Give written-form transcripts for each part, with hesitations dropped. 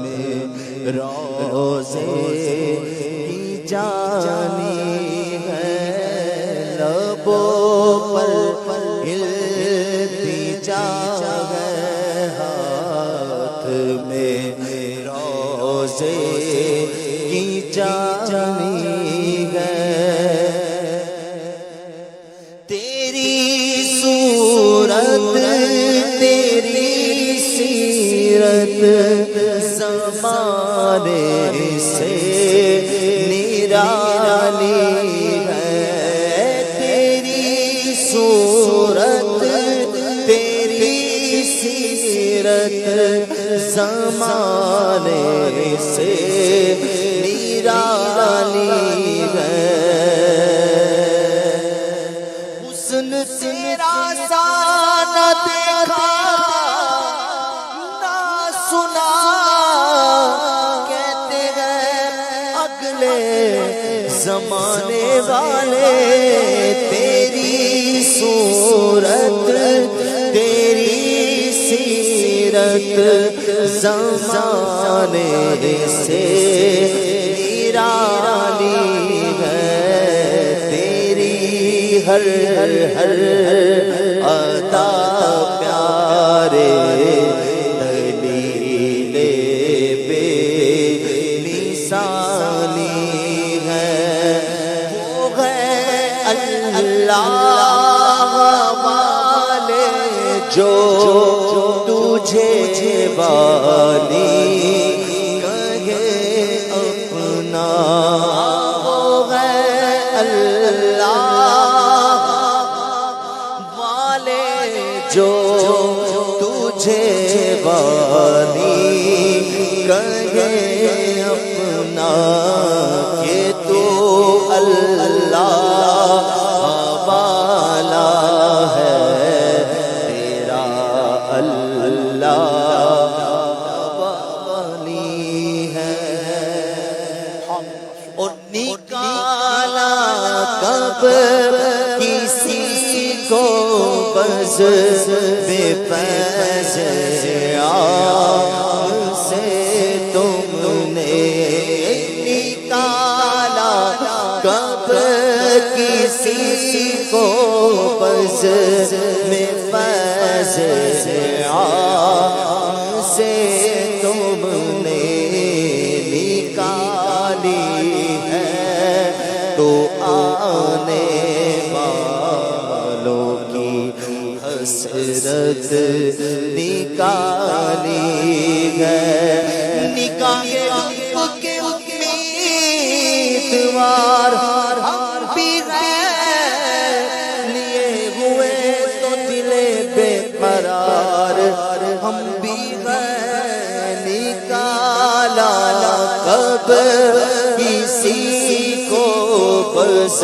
میں روزے کی جانی ہے، لبوں پر التجا ہے، ہاتھ میں روزے کی جانی ہے۔ تیری صورت تیری سیرت زمانے سے نرالی ہے، تیری صورت تیری سیرت زمانے سے نرالی ہے۔ حسن تیرا سا نہ دیکھا نہ سنا، کہتے ہیں اگلے زمانے والے، تیری صورت تیری سیرت زمانے سے نرالی ہے، تیری ہر ادا پیارے دلیل بے مثالی ہے، وہ ہے اللہ والے جو تجھے والی کہے اپنا، وہ ہے اللہ والے جو تجھے والی کہے اپنا، کہ تو اللہ والا ہے، تیرا اللہ والی ہے۔ اور نکالا کب کسی کو بز بے فیض عام سے تم نے، نکالا کب کسی کو بز میں فیض عام سے تم نے نکالی ہے، تو آنے والوں کی حسرت نکالی ہے، نکاح کے امیدوار ہم بھی ہیں، لیے ہوئے تو دل بے قرار ہم بھی ہیں، نکالا کب کسی کو بز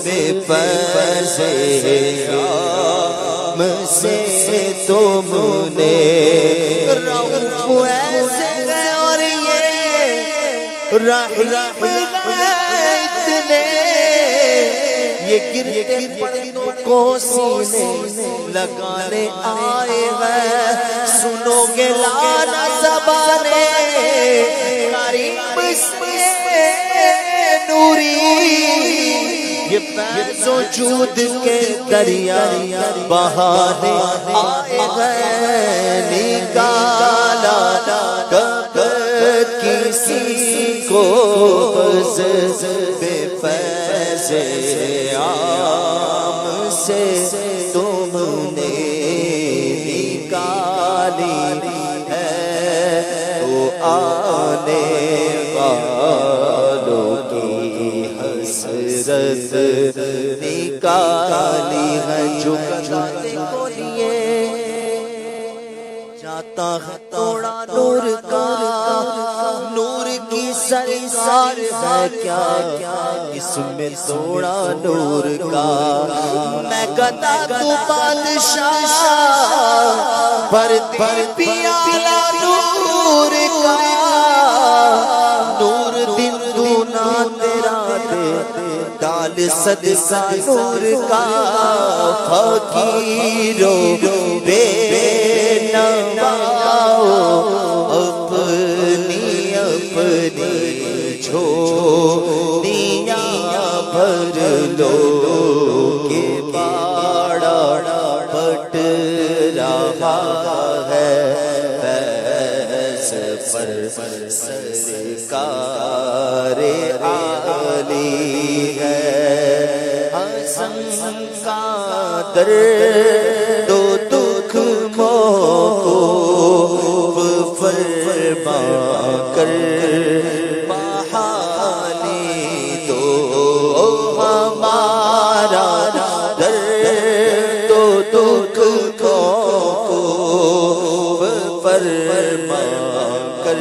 بے فیض عام سے تم نے، رؤوف ایسے اور یہ رحیم اتنے، یہ گرتے پڑھوں کو سینے لگانے آئے ہیں، سنو گے لانا زبانے کریم سے نوری، یہ فیض و جود کے دریا بہانے آئے ہیں، نکالا کب کسی کو بز بے فیض عام سے تم نے نکالی ہے، تو آنے والوں کی حسرت نکالی ہے، جو جاتے کو لیے جاتا ہے توڑا نور کا، نور کی سرکار ہے کیا اس میں توڑا نور کا، میں گدا تو بادشاہ پر پیالہ نور کا، نور دل دونا تیرا دے ڈال صدقہ نور کا، فقیروں بے نواؤ سرکار عالی ہے حسن کا درد و دکھ موقوف فرما کر بحالی دو ہمارا درد و دکھ موقوف فرما کر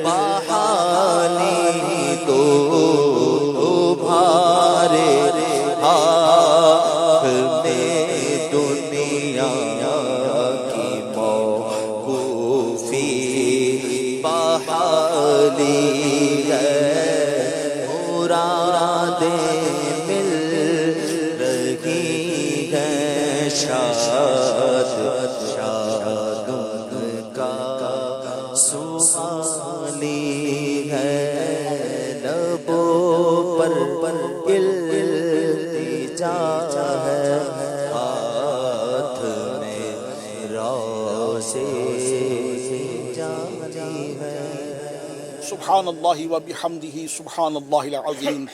بحالی دو بھارے ہاتھ میں دنیا کی موقوفی بحالی ہے مرادیں مل رہی ہیں شاد شاد ان کا سوالی ہے لبوں پر التجا ہے ہاتھ میں روزے جاری ہے سبحان اللہ و بحمدہ سبحان اللہ العظیم.